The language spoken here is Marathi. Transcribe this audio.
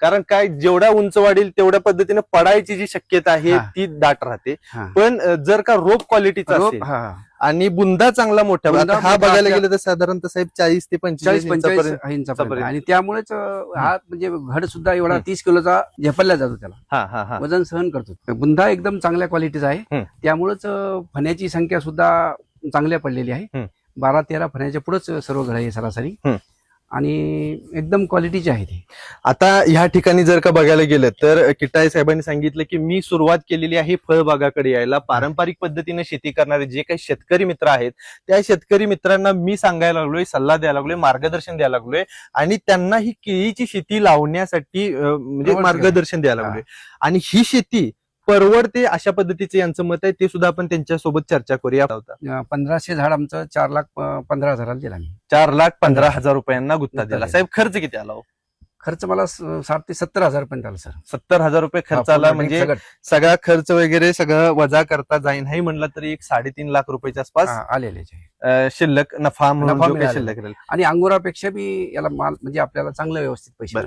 कारण काय जेवढा उंच वाढेल तेवढ्या पद्धतीने पडायची जी शक्यता आहे हा. ती दाट राहते. हा. पण जर का रोप क्वालिटीचा रोप, असेल हा. आणि बुंदा चांगला मोठा, बुंदा आता हा मोठा बघायला असल्या- गेलं तर साधारणतः साहेब 40 ते 45 40-45 इंचापर्यंत. इंचापर्यंत. आणि त्यामुळेच हा म्हणजे घड सुद्धा एवढा 30 किलोचा झेपल्या जातो त्याला, हा हा हा वजन सहन करतो. बुंदा एकदम चांगल्या क्वालिटीचा आहे. हम्म. त्यामुळेच फण्याची संख्या सुद्धा चांगल्या पडलेली आहे. हम्म. 12-13 फण्याच्या पुढेच सर्व घड आहे सरासरी. हम्म. आणि एकदम क्वालिटीचे आहे ते. आता ह्या ठिकाणी जर का बघायला गेलं तर किटाळे साहेबांनी सांगितलं की मी सुरुवात केलेली आहे फळबागाकडे यायला. पारंपरिक पद्धतीने शेती करणारे जे काही शेतकरी मित्र आहेत त्या शेतकरी मित्रांना मी सांगायला लागलोय, सल्ला द्यायला लागलोय, मार्गदर्शन द्यायला लागलोय आणि त्यांना ही केळीची शेती लावण्यासाठी म्हणजे मार्गदर्शन द्यायला लागलोय. आणि ही शेती परवडते अशा पद्धतीचे यांचं मत आहे, ते सुद्धा आपण त्यांच्यासोबत चर्चा करूया. 1500 झाड आमचं 4,15,000 दिला मी. 4,15,000 रुपयांना गुत्ता गुत्ता दिला. दिला. साहेब खर्च किती आला हो? खर्च मला 60,000 ते 70,000 पर्यंत आला सर. 70,000 रुपये खर्च आला. म्हणजे सगळा खर्च वगैरे सगळं वजा करता जाईन नाही म्हणलं तरी एक 3.5 लाख रुपयाच्या आसपास आलेले शिल्लक नफा म्हणून नफा जो काही मिळालेला. शिल्लक राहील. आणि अंगुरापेक्षा बी याला माल म्हणजे आपल्याला चांगलं व्यवस्थित पैसे